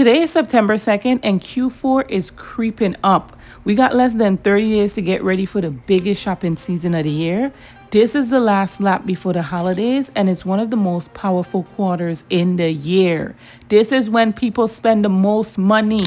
Today is September 2nd and Q4 is creeping up. We got less than 30 days to get ready for the biggest shopping season of the year. This is the last lap before the holidays and it's one of the most powerful quarters in the year. This is when people spend the most money.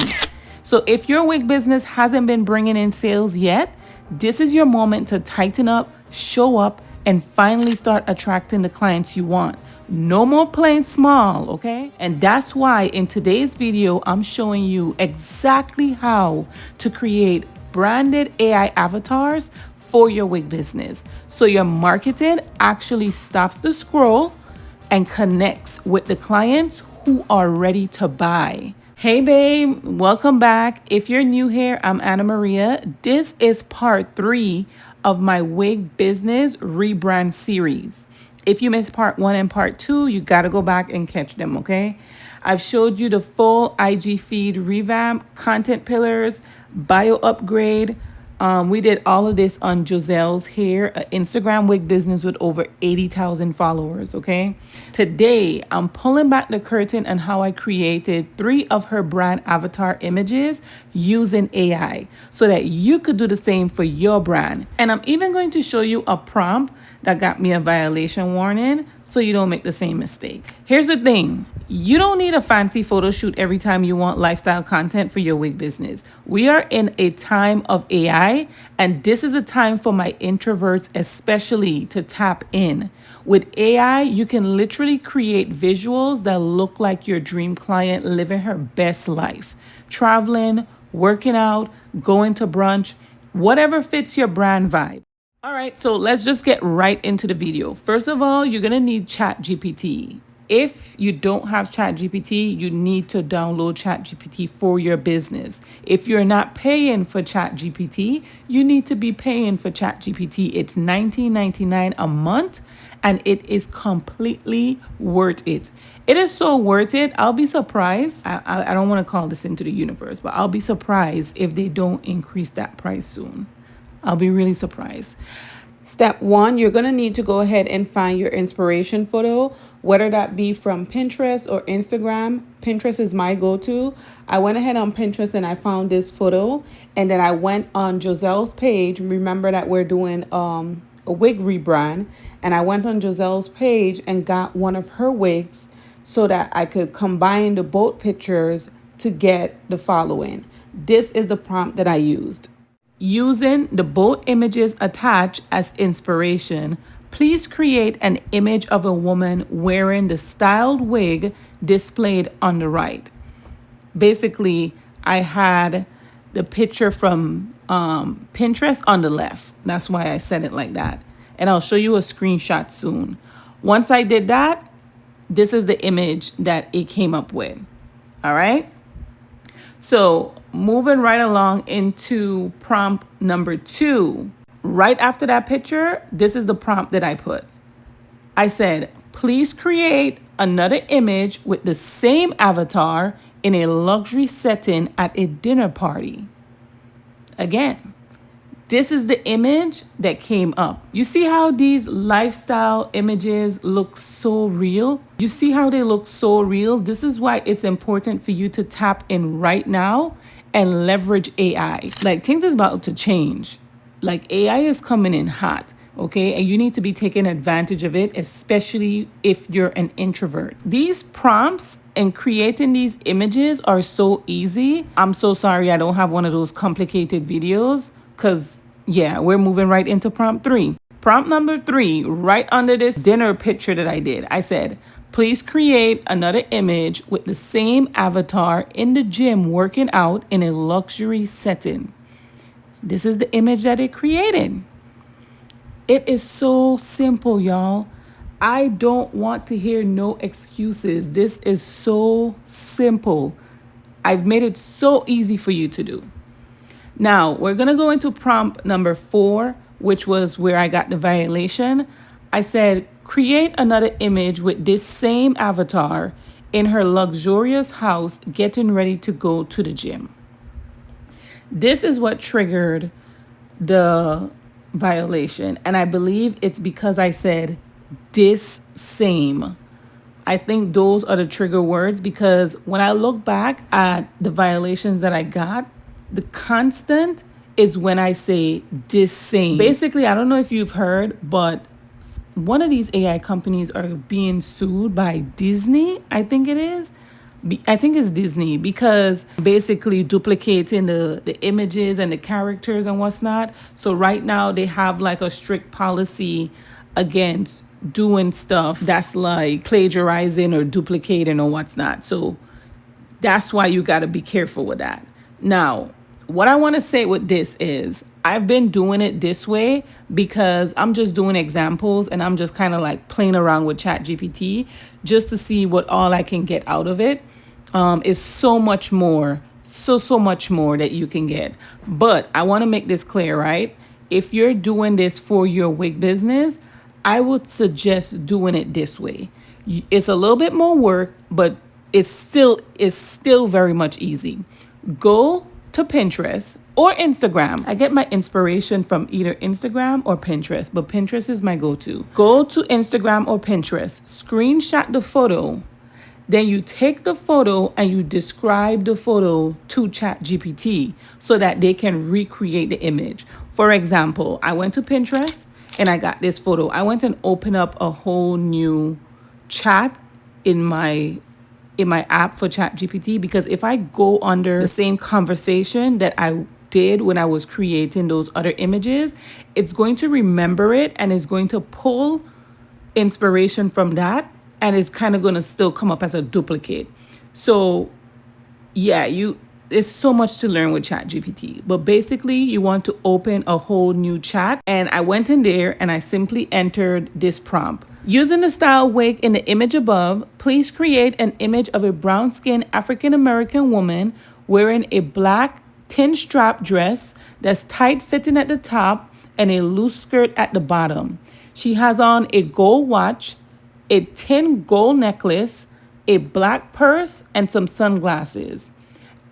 So if your wig business hasn't been bringing in sales yet, this is your moment to tighten up, show up, and finally start attracting the clients you want. No more playing small, okay? And that's why in today's video, I'm showing you exactly how to create branded AI avatars for your wig business. So your marketing actually stops the scroll and connects with the clients who are ready to buy. Hey babe, welcome back. If you're new here, I'm Anna Maria. This is part 3 of my Wig Business Rebrand series. If you missed part 1 and part 2, you got to go back and catch them, okay? I've showed you the full IG feed revamp, content pillars, bio upgrade. We did all of this on Joselle's hair, an Instagram wig business with over 80,000 followers, okay? Today, I'm pulling back the curtain on how I created 3 of her brand avatar images using AI so that you could do the same for your brand. And I'm even going to show you a prompt that got me a violation warning so you don't make the same mistake. Here's the thing. You don't need a fancy photo shoot every time you want lifestyle content for your wig business. We are in a time of AI, and this is a time for my introverts especially to tap in. With AI, you can literally create visuals that look like your dream client living her best life. Traveling, working out, going to brunch, whatever fits your brand vibe. All right, so let's just get right into the video. First of all, you're gonna need ChatGPT. If you don't have ChatGPT, you need to download ChatGPT for your business. If you're not paying for ChatGPT, you need to be paying for ChatGPT. It's $19.99 a month, and it is completely worth it. It is so worth it. I'll be surprised. I don't want to call this into the universe, but I'll be surprised if they don't increase that price soon. I'll be really surprised. Step 1, you're going to need to go ahead and find your inspiration photo, whether that be from Pinterest or Instagram. Pinterest is my go-to. I went ahead on Pinterest and I found this photo, and then I went on Joselle's page. Remember that we're doing a wig rebrand, and I went on Joselle's page and got one of her wigs so that I could combine the both pictures to get the following. This is the prompt that I used. Using the both images attached as inspiration, please create an image of a woman wearing the styled wig displayed on the right. Basically, I had the picture from Pinterest on the left. That's why I said it like that. And I'll show you a screenshot soon. Once I did that, this is the image that it came up with. All right. So moving right along into prompt number 2. Right after that picture, this is the prompt that I put. I said, please create another image with the same avatar in a luxury setting at a dinner party. Again, this is the image that came up. You see how these lifestyle images look so real? You see how they look so real? This is why it's important for you to tap in right now and leverage AI. Like, things is about to change. Like, AI is coming in hot, okay? And you need to be taking advantage of it, especially if you're an introvert. These prompts and creating these images are so easy. I'm so sorry I don't have one of those complicated videos, because, yeah, we're moving right into prompt 3. Prompt number 3, right under this dinner picture that I did, I said, please create another image with the same avatar in the gym working out in a luxury setting. This is the image that it created. It is so simple, y'all. I don't want to hear no excuses. This is so simple. I've made it so easy for you to do. Now, we're going to go into prompt number 4, which was where I got the violation. I said, create another image with this same avatar in her luxurious house getting ready to go to the gym. This is what triggered the violation. And I believe it's because I said this same I think those are the trigger words, because when I look back at the violations that I got, the constant is when I say this same. Basically, I don't know if you've heard, but one of these AI companies are being sued by Disney, I think it is. I think it's Disney, because basically duplicating the images and the characters and what's not. So right now they have like a strict policy against doing stuff that's like plagiarizing or duplicating or what's not. So that's why you got to be careful with that. Now, what I want to say with this is I've been doing it this way because I'm just doing examples and I'm just kind of like playing around with ChatGPT just to see what all I can get out of it. Is so much more, so much more that you can get. But I want to make this clear, right? If you're doing this for your wig business, I would suggest doing it this way. It's a little bit more work, but it's still very much easy. Go to Pinterest or Instagram. I get my inspiration from either Instagram or Pinterest, but Pinterest is my go-to. Go to Instagram or Pinterest, screenshot the photo. Then you take the photo and you describe the photo to ChatGPT so that they can recreate the image. For example, I went to Pinterest and I got this photo. I went and opened up a whole new chat in my app for ChatGPT, because if I go under the same conversation that I did when I was creating those other images, it's going to remember it and it's going to pull inspiration from that, and it's kind of going to still come up as a duplicate. So yeah, there's so much to learn with ChatGPT. But basically, you want to open a whole new chat. And I went in there and I simply entered this prompt. Using the style wig in the image above, please create an image of a brown-skinned African-American woman wearing a black tin strap dress that's tight-fitting at the top and a loose skirt at the bottom. She has on a gold watch, a tin gold necklace, a black purse, and some sunglasses,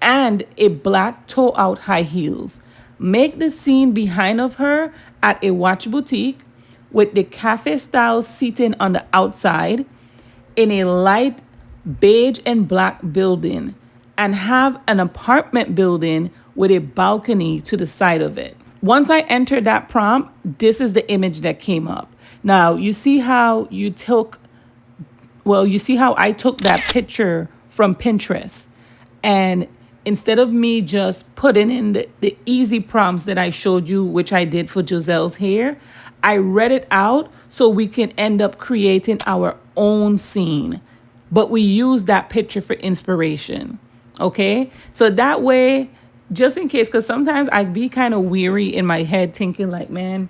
and a black toe-out high heels. Make the scene behind of her at a watch boutique with the cafe-style seating on the outside in a light beige and black building, and have an apartment building with a balcony to the side of it. Once I entered that prompt, this is the image that came up. Now, you see how I took that picture from Pinterest, and instead of me just putting in the easy prompts that I showed you, which I did for Giselle's hair, I read it out so we can end up creating our own scene. But we use that picture for inspiration. Okay? So that way, just in case, because sometimes I'd be kind of weary in my head thinking like, man,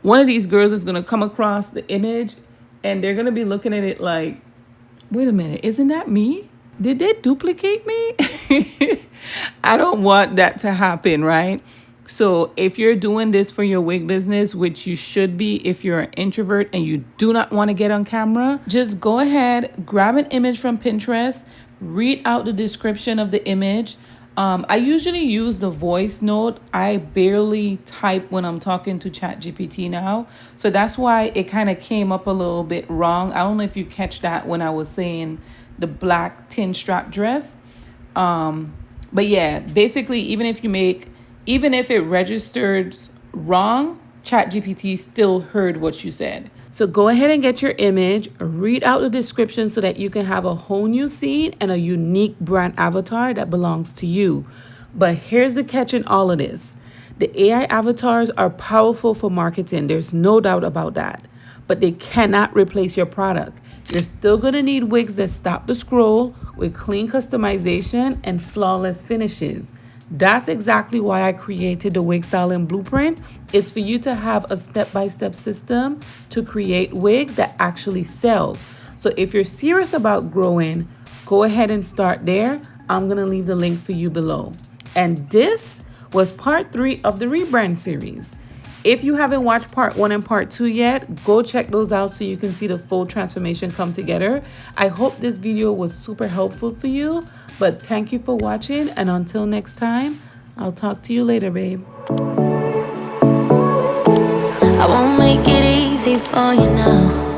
one of these girls is going to come across the image and they're going to be looking at it like, wait a minute, isn't that me? Did they duplicate me? I don't want that to happen, right? So if you're doing this for your wig business, which you should be if you're an introvert and you do not want to get on camera, just go ahead, grab an image from Pinterest, read out the description of the image. I usually use the voice note. I barely type when I'm talking to ChatGPT now. So that's why it kind of came up a little bit wrong. I don't know if you catch that when I was saying the black tin strap dress. But yeah, basically, even if it registered wrong, ChatGPT still heard what you said. So go ahead and get your image, read out the description so that you can have a whole new scene and a unique brand avatar that belongs to you. But here's the catch in all of this. The AI avatars are powerful for marketing. There's no doubt about that. But they cannot replace your product. You're still going to need wigs that stop the scroll with clean customization and flawless finishes. That's exactly why I created the Wig Styling Blueprint. It's for you to have a step-by-step system to create wigs that actually sell. So if you're serious about growing, go ahead and start there. I'm going to leave the link for you below. And this was part 3 of the rebrand series. If you haven't watched part 1 and part 2 yet, go check those out so you can see the full transformation come together. I hope this video was super helpful for you, but thank you for watching, and until next time, I'll talk to you later, babe. I won't make it easy for you now.